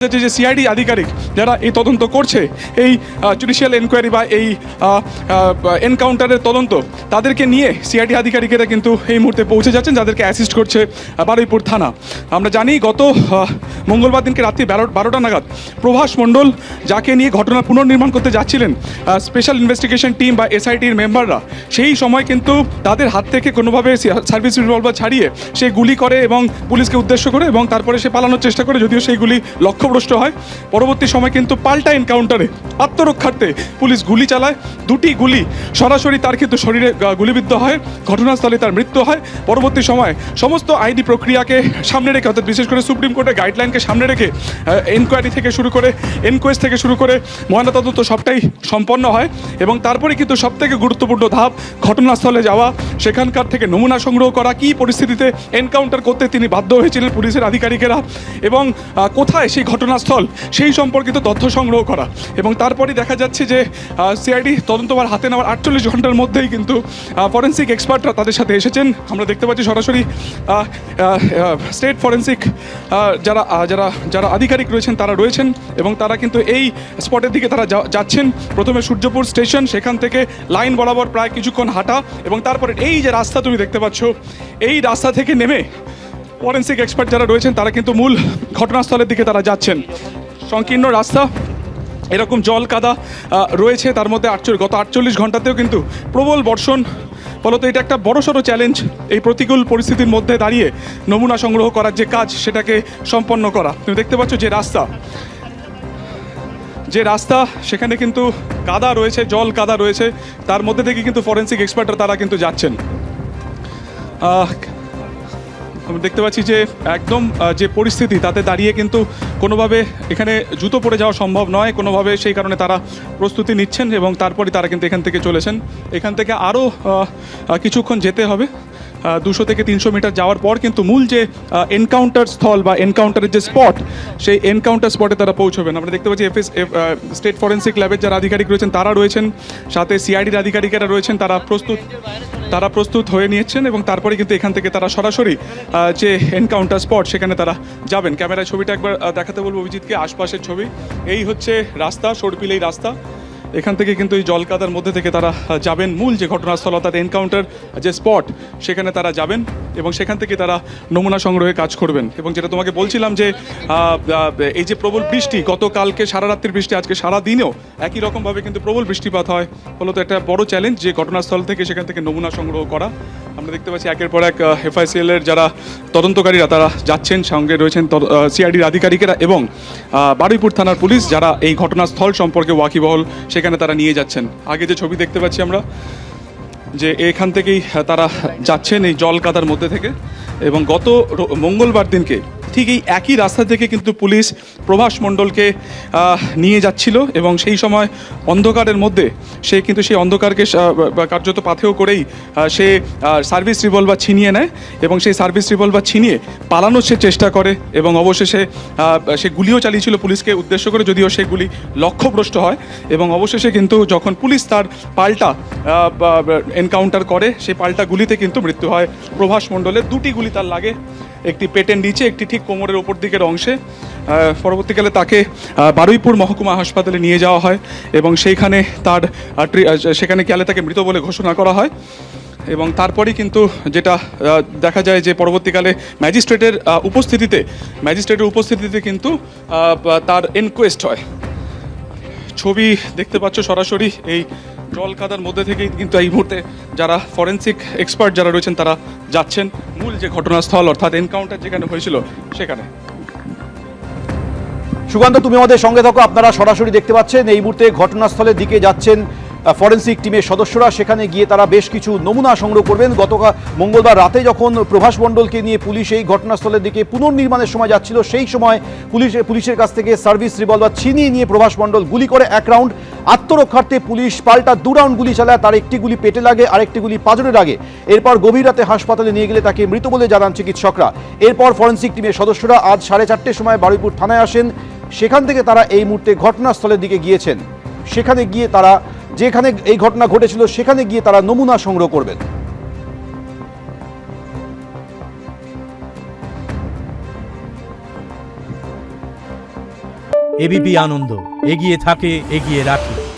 যে সিআইডি আধিকারিক যারা এই তদন্ত করছে, এই জুডিশিয়াল এনকোয়ারি বা এই এনকাউন্টারের তদন্ত, তাদেরকে নিয়ে সিআইডি আধিকারিকেরা কিন্তু এই মুহূর্তে পৌঁছে যাচ্ছেন, যাদেরকে অ্যাসিস্ট করছে বারুইপুর থানা। আমরা জানি গত মঙ্গলবার দিনকে রাত্রি 12টা নাগাদ প্রভাস মণ্ডল, যাকে নিয়ে ঘটনার পুনর্নির্মাণ করতে যাচ্ছিলেন স্পেশাল ইনভেস্টিগেশন টিম বা এসআইটির মেম্বাররা, সেই সময় কিন্তু তাদের হাত থেকে কোনোভাবে সার্ভিস রিভলভার ছাড়িয়ে সে গুলি করে এবং পুলিশকে উদ্দেশ্য করে, এবং তারপরে সে পালানোর চেষ্টা করে, যদিও সেই গুলি লক্ষ্যভ্রষ্ট হয়। পরবর্তী সময় কিন্তু পাল্টা এনকাউন্টারে আত্মরক্ষার্থে পুলিশ গুলি চালায়, দুটি গুলি সরাসরি তার কিন্তু শরীরে গুলিবিদ্ধ হয়, ঘটনাস্থলে তার মৃত্যু হয়। পরবর্তী সময় সমস্ত আইনি প্রক্রিয়াকে সামনে রেখে, অর্থাৎ বিশেষ করে সুপ্রিম কোর্টের গাইডলাইনকে সামনে রেখে এনকোয়ারি থেকে শুরু করে এনকোয়েস্ট থেকে শুরু করে ময়নাতদন্ত সবটাই সম্পন্ন হয়, এবং তারপরে কিন্তু সবথেকে গুরুত্বপূর্ণ ধাপ ঘটনাস্থলে যাওয়া, সেখানকার থেকে নমুনা সংগ্রহ করা, কী পরিস্থিতিতে এনকাউন্টার করতে তিনি বাধ্য হয়েছিলেন পুলিশের আধিকারিকেরা, এবং কোথায় সেই ঘটনাস্থল সেই সম্পর্কিত তথ্য সংগ্রহ করা। এবং তারপরেই দেখা যাচ্ছে যে সিআইডি তদন্তভার হাতে নেওয়ার 48 ঘন্টার মধ্যেই কিন্তু ফরেন্সিক এক্সপার্টরা তাদের সাথে এসেছেন। আমরা দেখতে পাচ্ছি সরাসরি স্টেট ফরেন্সিক যারা যারা যারা আধিকারিক রয়েছেন তারা রয়েছেন, এবং তারা কিন্তু এই স্পটের দিকে তারা যাচ্ছেন। প্রথমে সূর্যপুর স্টেশন, সেখান থেকে লাইন বরাবর প্রায় কিছুক্ষণ হাঁটা, এবং তারপরে এই যে রাস্তা তুমি দেখতে পাচ্ছ, এই রাস্তা থেকে নেমে ফরেন্সিক এক্সপার্ট যারা রয়েছেন তারা কিন্তু মূল ঘটনাস্থলের দিকে তারা যাচ্ছেন। সংকীর্ণ রাস্তা, এরকম জল কাদা রয়েছে, তার মধ্যে গত 48 ঘন্টাতেও কিন্তু প্রবল বর্ষণ। ফলত এটা একটা বড়সড় চ্যালেঞ্জ, এই প্রতিকূল পরিস্থিতির মধ্যে দাঁড়িয়ে নমুনা সংগ্রহ করার যে কাজ, সেটাকে সম্পন্ন করা। তুমি দেখতে পাচ্ছ যে রাস্তা সেখানে কিন্তু কাদা রয়েছে, জল কাদা রয়েছে, তার মধ্যে থেকে কিন্তু ফরেন্সিক এক্সপার্টরা তারা কিন্তু যাচ্ছেন। আমরা দেখতে পাচ্ছি যে একদম যে পরিস্থিতি, তাতে দাঁড়িয়ে কিন্তু কোনোভাবে এখানে জুতো পরে যাওয়া সম্ভব নয় কোনোভাবে, সেই কারণে তারা প্রস্তুতি নিচ্ছেন, এবং তারপরে তারা কিন্তু এখান থেকে চলেছেন। এখান থেকে আরও কিছুক্ষণ যেতে হবে, 200 থেকে 300 মিটার যাওয়ার পর কিন্তু মূল যে এনকাউন্টার স্থল বা এনকাউন্টারের যে স্পট, সেই এনকাউন্টার স্পটে তারা পৌঁছবেন। আমরা দেখতে পাচ্ছি স্টেট ফরেন্সিক ল্যাবের যারা আধিকারিক রয়েছেন তারা রয়েছেন, সাথে সিআইডির আধিকারিকেরা রয়েছেন, তারা প্রস্তুত হয়ে নিয়েছেন, এবং তারপরে কিন্তু এখান থেকে তারা সরাসরি যে এনকাউন্টার স্পট সেখানে তারা যাবেন। ক্যামেরায় ছবিটা একবার দেখাতে বলবো অভিজিৎকে, আশপাশের ছবি। এই হচ্ছে রাস্তা, সরপিল এই রাস্তা, এখান থেকে কিন্তু এই জলকাদার মধ্যে থেকে তারা যাবেন মূল যে ঘটনাস্থল, অর্থাৎ এনকাউন্টার যে স্পট, সেখানে তারা যাবেন, এবং সেখান থেকে তারা নমুনা সংগ্রহে কাজ করবেন। এবং যেটা তোমাকে বলছিলাম যে এই যে প্রবল বৃষ্টি, গতকালকে সারা রাত্রির বৃষ্টি, আজকে সারা দিনেও একই রকমভাবে কিন্তু প্রবল বৃষ্টিপাত হয়, ফলত একটা বড় চ্যালেঞ্জ যে ঘটনাস্থল থেকে সেখান থেকে নমুনা সংগ্রহ করা। আমরা দেখতে পাচ্ছি একের পর এক এফআইসিএলের যারা তদন্তকারীরা তারা যাচ্ছেন, সঙ্গে রয়েছেন সিআইডির আধিকারিকেরা এবং বারুইপুর থানার পুলিশ, যারা এই ঘটনাস্থল সম্পর্কে ওয়াকিবহল, সেখানে তারা নিয়ে যাচ্ছেন। আগে যে ছবি দেখতে পাচ্ছি আমরা, যে এখান থেকেই তারা যাচ্ছেন এই জল কাদার মধ্যে থেকে, এবং গত মঙ্গলবার দিনকে ঠিক এই একই রাস্তা থেকে কিন্তু পুলিশ প্রভাস মণ্ডলকে নিয়ে যাচ্ছিল, এবং সেই সময় অন্ধকারের মধ্যে সে কিন্তু সেই অন্ধকারকে কার্যত পাথেয় করেই সে সার্ভিস রিভলভার ছিনিয়ে নেয়, এবং সেই সার্ভিস রিভলভার ছিনিয়ে পালানোর সে চেষ্টা করে, এবং অবশেষে সে গুলিও চালিয়েছিল পুলিশকে উদ্দেশ্য করে, যদিও সে গুলি লক্ষ্যভ্রষ্ট হয়, এবং অবশেষে কিন্তু যখন পুলিশ তার পাল্টা এনকাউন্টার করে, সেই পাল্টা গুলিতে কিন্তু মৃত্যু হয় প্রভাস মণ্ডলের। দুটি গুলি তার লাগে, একটি পেটের নিচে, একটি ঠিক কোমরের ওপর দিকের অংশে। পরবর্তীকালে তাকে বারুইপুর মহকুমা হাসপাতালে নিয়ে যাওয়া হয়, এবং সেখানে গেলে তাকে মৃত বলে ঘোষণা করা হয়। এবং তারপরেই কিন্তু যেটা দেখা যায় যে পরবর্তীকালে ম্যাজিস্ট্রেটের উপস্থিতিতে কিন্তু তার এনকোয়েস্ট হয়। ছবি দেখতে পাচ্ছ সরাসরি এই জল কাদার মধ্যে থেকেই কিন্তু এই মুহূর্তে যারা ফরেন্সিক এক্সপার্ট যারা রয়েছেন তারা যাচ্ছেন মূল যে ঘটনাস্থল, অর্থাৎ এনকাউন্টার যেখানে হয়েছিল সেখানে। সুকান্ত, তুমি আমাদের সঙ্গে থাকো। আপনারা সরাসরি দেখতে পাচ্ছেন এই মুহূর্তে ঘটনাস্থলের দিকে যাচ্ছেন ফরেন্সিক টিমের সদস্যরা। সেখানে গিয়ে তারা বেশ কিছু নমুনা সংগ্রহ করবেন। গতকাল মঙ্গলবার রাতে যখন প্রভাস মণ্ডলকে নিয়ে পুলিশ এই ঘটনাস্থলের দিকে পুনর্নির্মাণের সময় যাচ্ছিল, সেই সময় পুলিশের কাছ থেকে সার্ভিস রিভলভার ছিনিয়ে নিয়ে প্রভাস মণ্ডল গুলি করে 1 রাউন্ড। আত্মরক্ষার্থে পুলিশ পাল্টা 2 রাউন্ড গুলি চালায়, তার একটি গুলি পেটে লাগে, আরেকটি গুলি পাঁজরে লাগে। এরপর গভীর রাতে হাসপাতালে নিয়ে গেলে তাকে মৃত বলে জানান চিকিৎসকরা। এরপর ফরেন্সিক টিমের সদস্যরা আজ 4:30টার সময় বারুইপুর থানায় আসেন। সেখান থেকে তারা এই মুহূর্তে ঘটনাস্থলের দিকে গিয়েছেন। সেখানে গিয়ে তারা, যেখানে এই ঘটনা ঘটেছিল সেখানে গিয়ে তারা নমুনা সংগ্রহ করবেন। এবিপি আনন্দ, এগিয়ে থাকে, এগিয়ে রাখে।